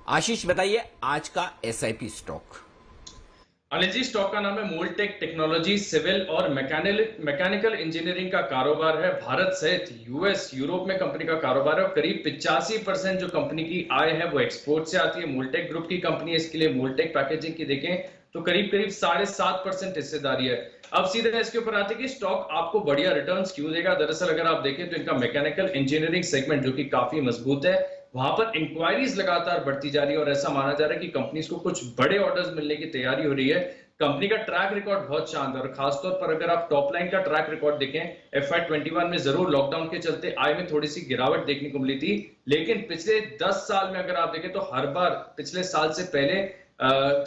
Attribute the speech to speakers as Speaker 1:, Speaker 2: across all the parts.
Speaker 1: आशीष बताइए आज का SIP stock.
Speaker 2: Anil ji, stock का नाम है मोल्टेक टेक्नोलॉजी। सिविल और मैकेनिकल इंजीनियरिंग का कारोबार है। भारत सहित यूएस, यूरोप में कंपनी का कारोबार है और करीब 85% जो कंपनी की आय है वो एक्सपोर्ट से आती है। मोल्टेक ग्रुप की कंपनी है, इसके लिए मोल्टेक पैकेजिंग की देखें तो करीब करीब 7.5% हिस्सेदारी है। अब सीधे इसके ऊपर आते हैं कि स्टॉक आपको बढ़िया रिटर्न्स क्यों देगा। दरअसल अगर आप देखें तो इनका मैकेनिकल इंजीनियरिंग सेगमेंट जो कि काफी मजबूत है, वहां पर इंक्वायरीज लगातार बढ़ती जा रही है और ऐसा माना जा रहा है कि कंपनीज को कुछ बड़े ऑर्डर्स मिलने की तैयारी हो रही है। कंपनी का ट्रैक रिकॉर्ड बहुत शानदार और खासतौर पर अगर आप टॉप लाइन का ट्रैक रिकॉर्ड देखें, FY21 में जरूर लॉकडाउन के चलते आय में थोड़ी सी गिरावट देखने को मिली थी, लेकिन पिछले 10 साल में अगर आप देखें तो हर बार पिछले साल से पहले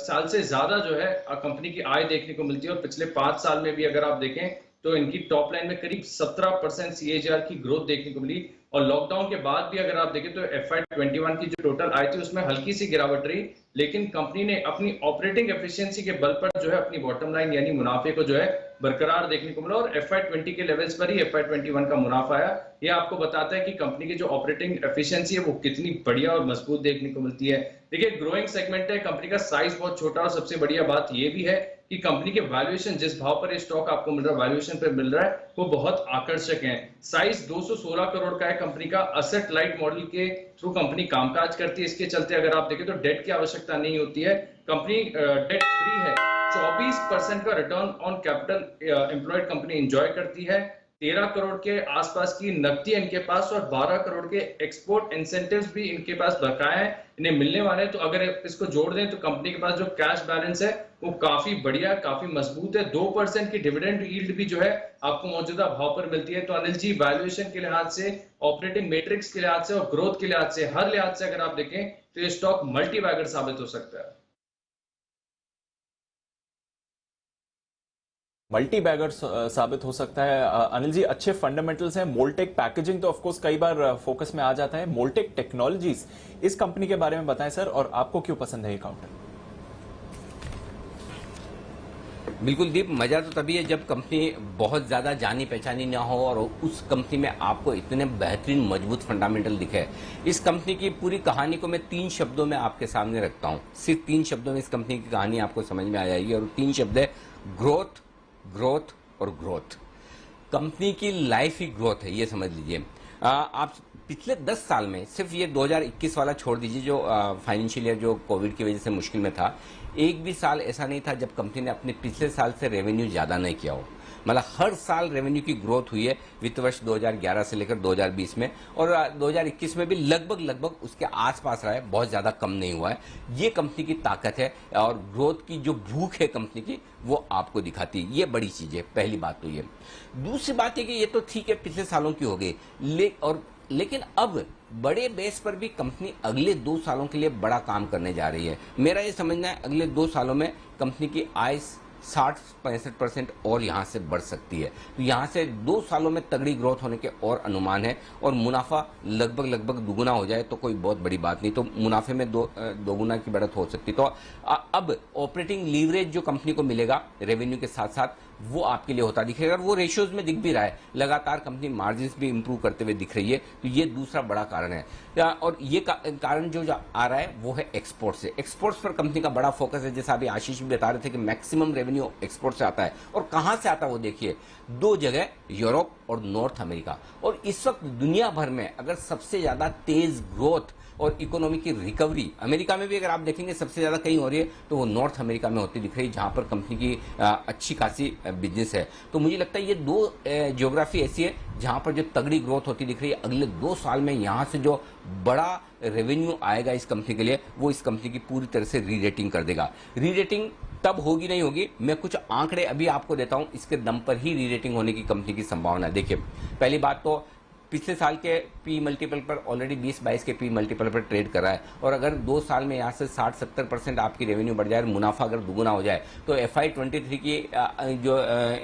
Speaker 2: साल से ज्यादा जो है कंपनी की आय देखने को मिलती है। और पिछले 5 साल में भी अगर आप देखें तो इनकी टॉप लाइन में करीब 17% CAGR की ग्रोथ देखने को मिली। और लॉकडाउन के बाद भी अगर आप देखें तो FY21 की जो टोटल आय थी उसमें हल्की सी गिरावट रही, लेकिन कंपनी ने अपनी ऑपरेटिंग एफिशिएंसी के बल पर जो है अपनी बॉटम लाइन यानी मुनाफे को जो है बरकरार देखने को मिला और FY20 के लेवल्स पर ही FY21 का मुनाफा आया। यह आपको बताता है कि कंपनी की जो ऑपरेटिंग एफिशिएंसी है वो कितनी बढ़िया और मजबूत देखने को मिलती है। देखिए, ग्रोइंग सेगमेंट है, कंपनी का साइज बहुत छोटा और सबसे बढ़िया बात यह भी है कि कंपनी के वैल्यूएशन, जिस भाव पर ये स्टॉक आपको मिल रहा है, वैल्यूएशन पे मिल रहा है, वो बहुत आकर्षक है। साइज 216 करोड़ का है कंपनी का। असेट लाइट मॉडल के थ्रू कंपनी कामकाज करती है, इसके चलते अगर आप देखें तो डेट की आवश्यकता नहीं होती है। कंपनी डेट फ्री है। 24% का return on capital employed company enjoy करती है। 13 करोड़ के आसपास की नकदी है इनके पास और 12 करोड़ के एक्सपोर्ट इंसेंटिव्स भी इनके पास बकाया है, इन्हें मिलने वाले हैं। तो अगर इसको जोड़ दें तो कंपनी के पास जो कैश बैलेंस है वो काफी बढ़िया, काफी मजबूत है। 2% की डिविडेंड यील्ड भी जो है आपको मौजूदा भाव पर मिलती है। तो अनिल जी, वैल्यूएशन के लिहाज से, ऑपरेटिंग मैट्रिक्स के लिहाज से और ग्रोथ के लिहाज से, हर लिहाज से अगर आप देखें तो ये स्टॉक मल्टी बैगर साबित हो सकता है।
Speaker 3: मल्टी बैगर साबित हो सकता है। अनिल जी, अच्छे फंडामेंटल्स हैं। मोल्टेक पैकेजिंग तो ऑफ कोर्स कई बार फोकस में आ जाता है। मोल्टेक टेक्नोलॉजीज, इस कंपनी के बारे में बताएं सर, और आपको क्यों पसंद है ये काउंटर?
Speaker 1: बिल्कुल दीप, मजा तो तभी है जब कंपनी बहुत ज्यादा जानी पहचानी ना हो और उस कंपनी में आपको इतने बेहतरीन मजबूत फंडामेंटल दिखे। इस कंपनी की पूरी कहानी को मैं 3 शब्दों में आपके सामने रखता हूं। सिर्फ 3 शब्दों में इस कंपनी की कहानी आपको समझ में आ जाएगी और 3 शब्द है ग्रोथ, ग्रोथ और ग्रोथ। कंपनी की लाइफ ही ग्रोथ है, ये समझ लीजिए। आप पिछले 10 साल में, सिर्फ ये 2021 वाला छोड़ दीजिए जो फाइनेंशियल ईयर जो कोविड की वजह से मुश्किल में था, एक भी साल ऐसा नहीं था जब कंपनी ने अपने पिछले साल से रेवेन्यू ज्यादा नहीं किया हो। मतलब हर साल रेवेन्यू की ग्रोथ हुई है वित्त वर्ष 2011 से लेकर 2020 में, और 2021 में भी लगभग उसके आसपास रहा है, बहुत ज्यादा कम नहीं हुआ है। ये कंपनी की ताकत है और ग्रोथ की जो भूख है कंपनी की वो आपको दिखाती है। ये बड़ी चीज है, पहली बात तो ये। दूसरी बात है कि ये तो ठीक है पिछले सालों की हो गई, लेकिन अब बड़े बेस पर भी कंपनी अगले 2 सालों के लिए बड़ा काम करने जा रही है। मेरा ये समझना है अगले 2 सालों में कंपनी की आय 60-65% और यहां से बढ़ सकती है। तो यहां से 2 सालों में तगड़ी ग्रोथ होने के और अनुमान है और मुनाफा लगभग दुगुना हो जाए तो कोई बहुत बड़ी बात नहीं, तो मुनाफे में दोगुना की बढ़त हो सकती। तो अब ऑपरेटिंग लीवरेज जो कंपनी को मिलेगा रेवेन्यू के साथ साथ, वो आपके लिए होता दिखेगा और वो रेशियोज में दिख भी रहा है। लगातार कंपनी मार्जिन्स भी इंप्रूव करते हुए दिख रही है, तो ये दूसरा बड़ा कारण है। और ये कारण जो आ रहा है वो है एक्सपोर्ट से। एक्सपोर्ट्स पर कंपनी का बड़ा फोकस है, जैसा अभी आशीष भी बता रहे थे कि मैक्सिमम रेवेन्यू एक्सपोर्ट से आता है। और कहां से आता है वो देखिए, 2 जगह, यूरोप और नॉर्थ अमेरिका। और इस वक्त दुनिया भर में अगर सबसे ज्यादा तेज ग्रोथ और इकोनॉमी की रिकवरी अमेरिका में भी अगर आप देखेंगे सबसे ज्यादा कहीं हो रही है तो वो नॉर्थ अमेरिका में होती दिख रही है, जहां पर कंपनी की अच्छी खासी बिजनेस है। तो मुझे लगता है ये 2 ज्योग्राफी ऐसी है जहां पर जो तगड़ी ग्रोथ होती दिख रही है। अगले 2 साल में यहां से जो बड़ा रेवेन्यू आएगा इस कंपनी के लिए, वो इस कंपनी की पूरी तरह से री रेटिंग कर देगा। री रेटिंग तब होगी नहीं होगी, मैं कुछ आंकड़े अभी आपको देता हूं, इसके दम पर ही री रेटिंग होने की कंपनी की संभावना है। देखिए, पहली बात तो पिछले साल के पी मल्टीपल पर ऑलरेडी 20-22 के पी मल्टीपल पर ट्रेड कर रहा है, और अगर 2 साल में यहाँ से 60-70% आपकी रेवेन्यू बढ़ जाए, मुनाफा अगर दुगुना हो जाए, तो FY23 की जो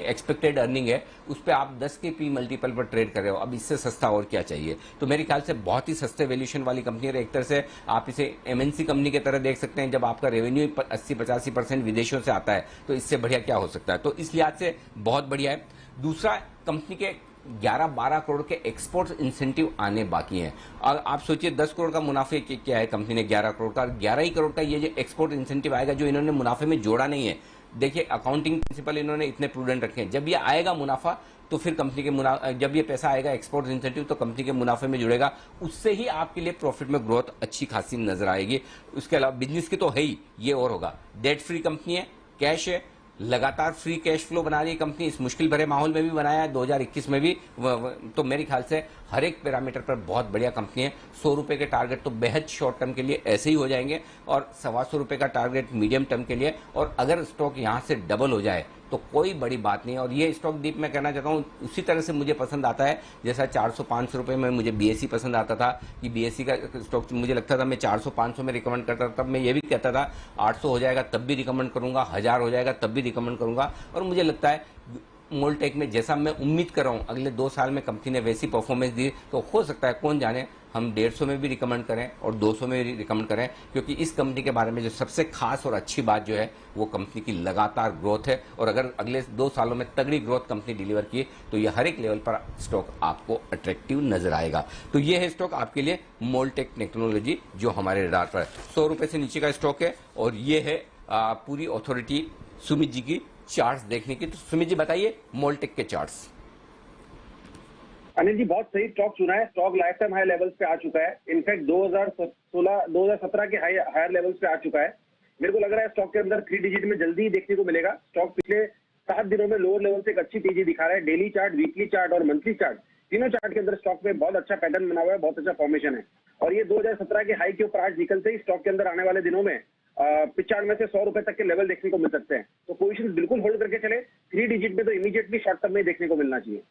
Speaker 1: एक्सपेक्टेड अर्निंग है उस पर आप 10 के पी मल्टीपल पर ट्रेड कर रहे हो। अब इससे सस्ता और क्या चाहिए? तो मेरे ख्याल से बहुत ही सस्ते वैल्यूएशन वाली कंपनी है। एक तरह से आप इसे MNC कंपनी की तरह देख सकते हैं। जब आपका रेवेन्यू 80-85% विदेशों से आता है तो इससे बढ़िया क्या हो सकता है? तो इस लिहाज से बहुत बढ़िया है। दूसरा, कंपनी के 11-12 करोड़ के एक्सपोर्ट इंसेंटिव आने बाकी हैं। और आप सोचिए 10 करोड़ का मुनाफे क्या है कंपनी ने, 11 करोड़ का, 11 ही करोड़ का ये जो एक्सपोर्ट इंसेंटिव आएगा जो इन्होंने मुनाफे में जोड़ा नहीं है। देखिए अकाउंटिंग प्रिंसिपल इन्होंने इतने प्रूडेंट रखे हैं, जब ये आएगा मुनाफा तो फिर कंपनी के जब ये पैसा आएगा एक्सपोर्ट इंसेंटिव तो कंपनी के मुनाफे में जुड़ेगा, उससे ही आपके लिए प्रॉफिट में ग्रोथ अच्छी खासी नजर आएगी। उसके अलावा बिजनेस की तो है ही, ये और होगा। डेट फ्री कंपनी है, कैश है, लगातार फ्री कैश फ्लो बना रही है कंपनी, इस मुश्किल भरे माहौल में भी बनाया है, 2021 में भी। तो मेरे ख्याल से हर एक पैरामीटर पर बहुत बढ़िया कंपनी है। 100 रुपए के टारगेट तो बेहद शॉर्ट टर्म के लिए ऐसे ही हो जाएंगे और 125 रुपए का टारगेट मीडियम टर्म के लिए। और अगर स्टॉक यहां से डबल हो जाए तो कोई बड़ी बात नहीं। और ये स्टॉक दीप मैं कहना चाहता हूँ उसी तरह से मुझे पसंद आता है जैसा 400-500 रुपए में मुझे बीएससी पसंद आता था, कि बीएससी का स्टॉक मुझे लगता था मैं 400-500 में रिकमेंड करता था, तब मैं ये भी कहता था 800 हो जाएगा तब भी रिकमेंड करूंगा, 1000 हो जाएगा तब भी रिकमेंड करूंगा। और मुझे लगता है मोलटेक में जैसा मैं उम्मीद कर रहा हूं अगले 2 साल में कंपनी ने वैसी परफॉर्मेंस दी, तो हो सकता है कौन जाने हम 150 में भी रिकमेंड करें और 200 में भी रिकमेंड करें। क्योंकि इस कंपनी के बारे में जो सबसे खास और अच्छी बात जो है वो कंपनी की लगातार ग्रोथ है। और अगर अगले 2 सालों में तगड़ी ग्रोथ कंपनी डिलीवर की तो ये हर एक लेवल पर स्टॉक आपको अट्रैक्टिव नजर आएगा। तो ये है स्टॉक आपके लिए मोलटेक टेक्नोलॉजी जो हमारे रडार पर 100 रुपए से नीचे का स्टॉक है। और ये है पूरी अथॉरिटी सुमित जी की चार्ट्स देखने की। तो सुमित जी बताइए मोलटेक के चार्ट्स।
Speaker 4: अनिल जी बहुत सही स्टॉक चुना है। Stock life time high levels पे आ चुका है। इनफैक्ट 2017 के हायर लेवल्स पे आ चुका है। मेरे को लग रहा है स्टॉक के अंदर 3 डिजिट में जल्दी ही देखने को मिलेगा। स्टॉक पिछले 7 दिनों में लोअर लेवल से एक अच्छी तेजी दिखा रहा है। डेली चार्ट, वीकली चार्ट और मंथली चार्ट, तीनों चार्ट के अंदर स्टॉक में बहुत अच्छा पैटर्न बना हुआ है, बहुत अच्छा फॉर्मेशन है। और ये 2017 के हाई के ऊपर आज निकलते ही स्टॉक के अंदर आने वाले दिनों में 95 से 100 रुपए तक के लेवल देखने को मिल सकते हैं। तो पोजीशन बिल्कुल होल्ड करके चले। 3 डिजिट में तो इमीडिएटली शॉर्ट टर्म में देखने को मिलना चाहिए।